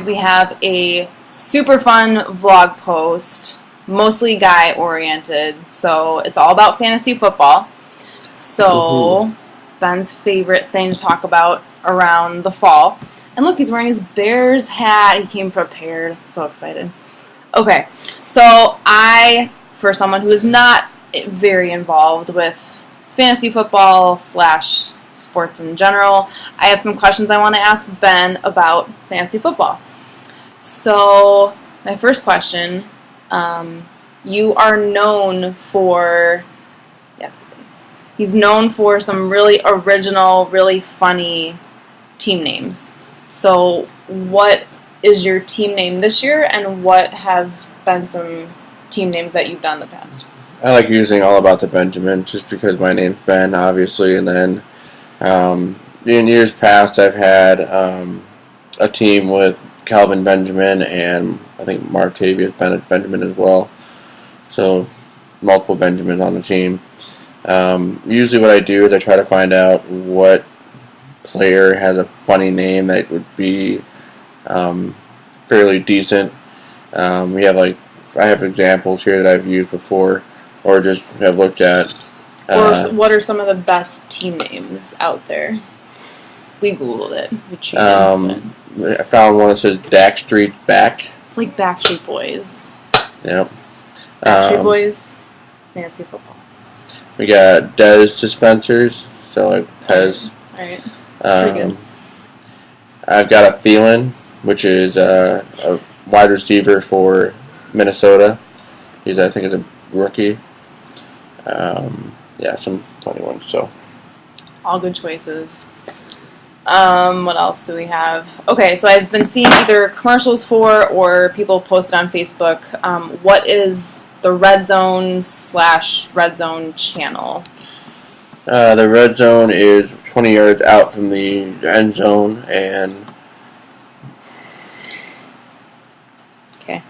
We have a super fun vlog post, mostly guy oriented, so it's all about fantasy football. So Ben's favorite thing to talk about around the fall. And look, he's wearing his Bears hat. He came prepared. I'm so excited. Okay, so for someone who is not very involved with fantasy football / sports in general, I have some questions I want to ask Ben about fantasy football. So, my first question, you are known for, yes, he's known for some really original, really funny team names. So, what is your team name this year, and what have been some team names that you've done in the past? I like using All About the Benjamin, just because my name's Ben, obviously, and then in years past I've had a team with Calvin Benjamin and I think Martavius Benjamin as well. So multiple Benjamins on the team. Usually what I do is I try to find out what player has a funny name that would be fairly decent. I have examples here that I've used before or just have looked at. Or what are some of the best team names out there? We Googled it. We cheated. I found one that says Dak Street's Back. It's like Backstreet Boys. Yep. Backstreet Boys, fantasy football. We got Dez Dispensers, so like Pez. Alright. Pretty good. I've got a Thielen, which is a wide receiver for Minnesota. I think, is a rookie. Some funny ones. So all good choices. What else do we have? Okay, so I've been seeing either commercials for or people posted on Facebook. What is the Red Zone / Red Zone channel? The Red Zone is 20 yards out from the end zone, and okay.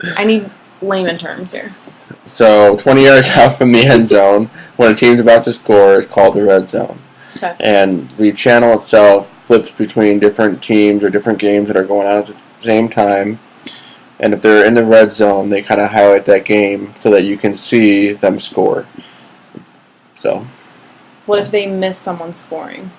I need layman terms here. So 20 yards out from the end zone, when a team's about to score, is called the Red Zone. Okay. And the channel itself flips between different teams or different games that are going on at the same time. And if they're in the red zone, they kind of highlight that game so that you can see them score. So, what if they miss someone scoring?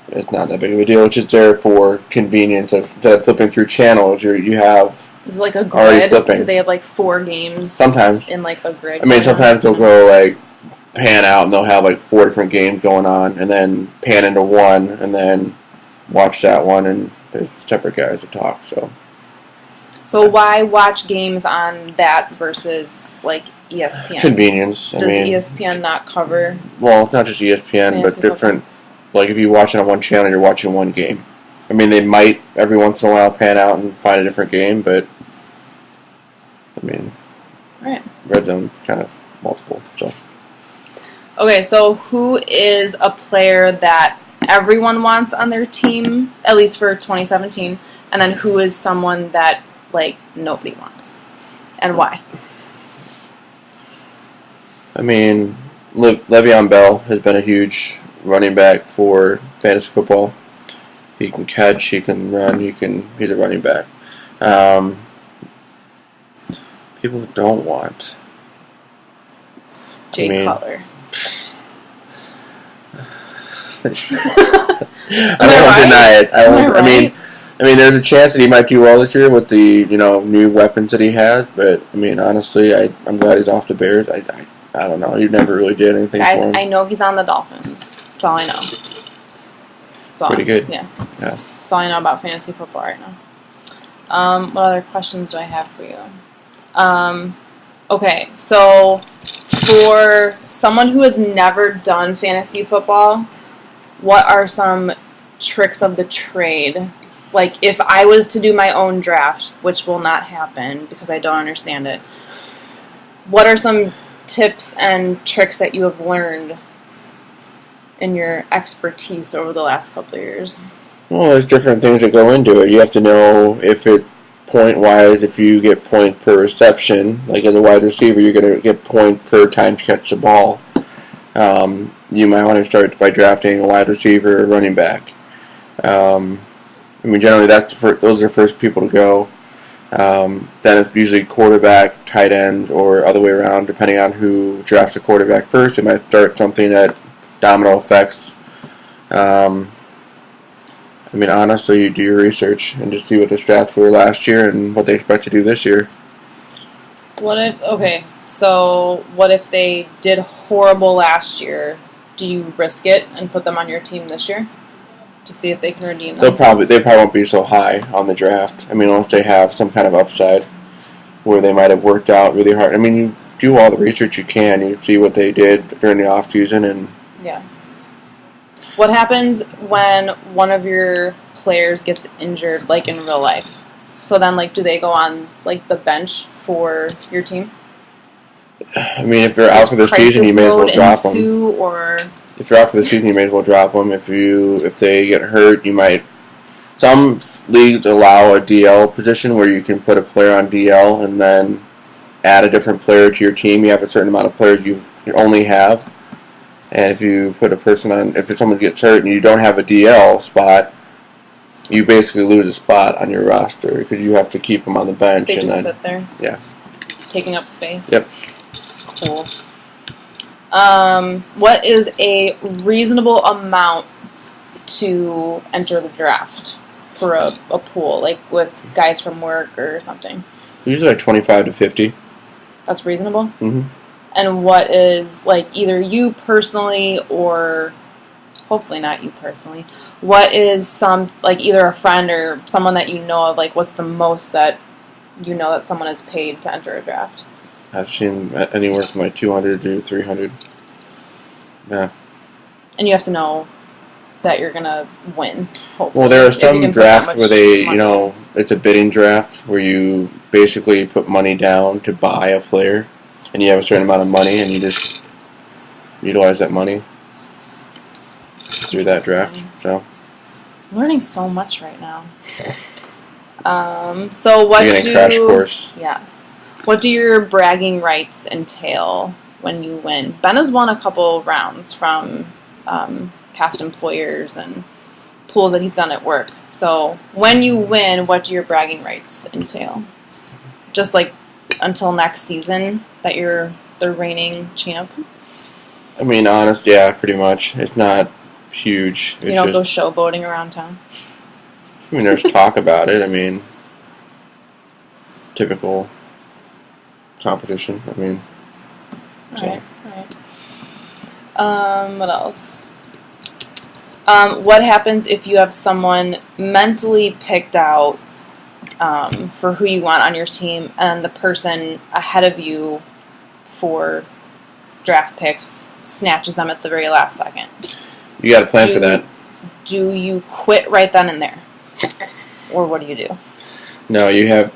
It's not that big of a deal. It's just there for convenience of flipping through channels. You have is it like a grid? Do they have like 4 games? Sometimes in like a grid. I mean, sometimes they'll go like pan out and they'll have like 4 different games going on, and then pan into one, and then watch that one, and there's separate guys to talk. So why watch games on that versus like ESPN? Convenience. Does ESPN not cover? Well, not just ESPN, but different. Like if you watch it on one channel, you're watching one game. I mean, they might every once in a while pan out and find a different game, but I mean, right. Red Zone's kind of multiple. So. Okay, so who is a player that everyone wants on their team, at least for 2017, and then who is someone that like nobody wants, and why? I mean, Le'Veon Bell has been a huge running back for fantasy football. He can catch, he can run, he's a running back. People don't want Jay Cutler. I don't want to deny it. I mean, there's a chance that he might do well this year with the new weapons that he has. But I mean, honestly, I'm glad he's off the Bears. I don't know. He never really did anything Guys, for him. I know he's on the Dolphins. That's all I know. Pretty good. Yeah. That's all I know about fantasy football right now. What other questions do I have for you? Okay, so for someone who has never done fantasy football, what are some tricks of the trade? Like, if I was to do my own draft, which will not happen because I don't understand it, what are some tips and tricks that you have learned in your expertise over the last couple of years? Well, there's different things that go into it. You have to know if it point-wise, if you get points per reception, like as a wide receiver, you're going to get points per time to catch the ball. You might want to start by drafting a wide receiver or running back. I mean, generally those are the first people to go. Then it's usually quarterback, tight end, or other way around, depending on who drafts the quarterback first. It might start something that domino effects. I mean, honestly, you do your research and just see what the stats were last year and what they expect to do this year. What if they did horrible last year? Do you risk it and put them on your team this year to see if they can redeem themselves? They probably won't be so high on the draft. I mean, unless they have some kind of upside where they might have worked out really hard. I mean, you do all the research you can. You see what they did during the off season, and yeah. What happens when one of your players gets injured, like in real life? So then, like, do they go on like the bench for your team? I mean, if you're out for the season, you may as well drop them. Or if you're out for the season, you may as well drop them. If they get hurt, you might. Some leagues allow a DL position where you can put a player on DL and then add a different player to your team. You have a certain amount of players you only have. And if you put a person on, if someone gets hurt and you don't have a DL spot, you basically lose a spot on your roster because you have to keep them on the bench. They just sit there? Yeah. Taking up space? Yep. Cool. What is a reasonable amount to enter the draft for a pool, like with guys from work or something? Usually like 25 to 50. That's reasonable? Mm-hmm. And what is, like, either you personally or hopefully not you personally, what is some, like, either a friend or someone that you know of, like, what's the most that you know that someone is paid to enter a draft? I've seen anywhere from like 200 to 300. Yeah. And you have to know that you're going to win, hopefully. Well, there are some drafts where it's a bidding draft where you basically put money down to buy a player. And you have a certain amount of money, and you just utilize that money through that draft. So, I'm learning so much right now. So what you're getting a crash course. Yes. What do your bragging rights entail when you win? Ben has won a couple rounds from past employers and pools that he's done at work. So when you win, what do your bragging rights entail? Just like until next season that you're the reigning champ? I mean, honest, yeah, pretty much. It's not huge. You don't go showboating around town? I mean, there's talk about it. I mean, typical competition. I mean, Alright. What else? What happens if you have someone mentally picked out for who you want on your team, and the person ahead of you for draft picks snatches them at the very last second? You got to plan for that. Do you quit right then and there, or what do you do? No, you have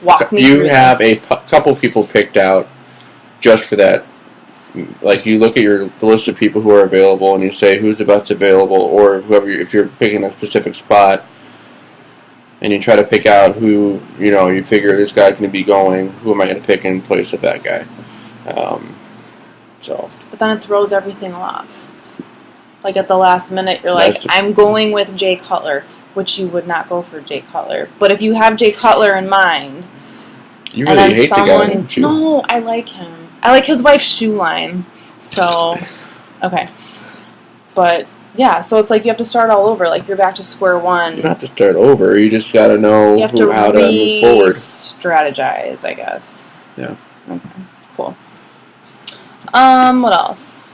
a couple people picked out just for that. Like, you look at the list of people who are available, and you say who's the best available, or whoever. If you're picking a specific spot, and you try to pick out who, you figure this guy's going to be going, who am I going to pick in place of that guy? But then it throws everything off. Like, at the last minute, you're like, I'm going with Jay Cutler, which you would not go for Jay Cutler. But if you have Jay Cutler in mind, you really hate the guy, don't you? No, I like him. I like his wife's shoe line. So, okay. But, yeah, so it's like you have to start all over. Like, you're back to square one. You don't have to start over. You just got to know how to move forward. Strategize, I guess. Yeah. Okay, cool. What else?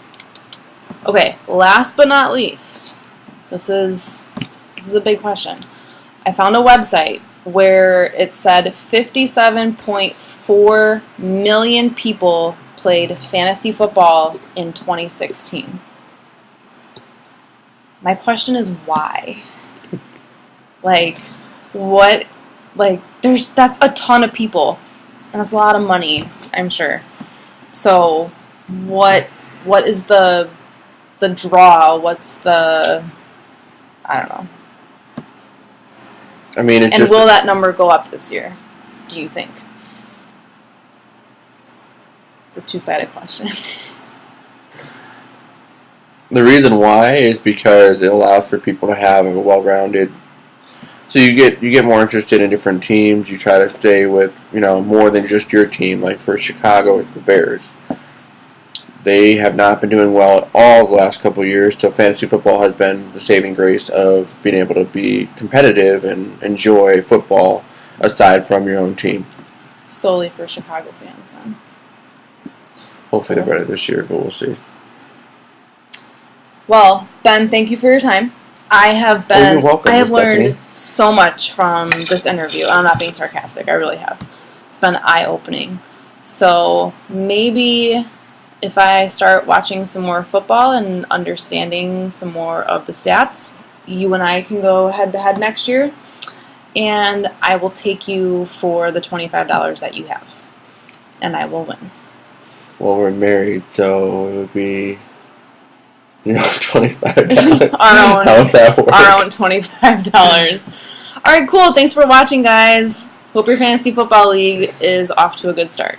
Okay, last but not least, this is a big question. I found a website where it said 57.4 million people played fantasy football in 2016. My question is why? Like, what? Like, that's a ton of people, and that's a lot of money, I'm sure. So, what is the draw? What's the, I don't know. I mean, and will that number go up this year, do you think? It's a two-sided question. The reason why is because it allows for people to have a well-rounded So you get more interested in different teams. You try to stay with more than just your team. Like for Chicago, with the Bears, they have not been doing well at all the last couple of years. So fantasy football has been the saving grace of being able to be competitive and enjoy football aside from your own team. Solely for Chicago fans, then. Hopefully they're better this year, but we'll see. Well, Ben, thank you for your time. You're welcome, I have Stephanie. learned so much from this interview. I'm not being sarcastic. I really have. It's been eye-opening. So maybe if I start watching some more football and understanding some more of the stats, you and I can go head-to-head next year, and I will take you for the $25 that you have, and I will win. Well, we're married, so it would be, $25. How would that work? Our own $25. All right, cool. Thanks for watching, guys. Hope your fantasy football league is off to a good start.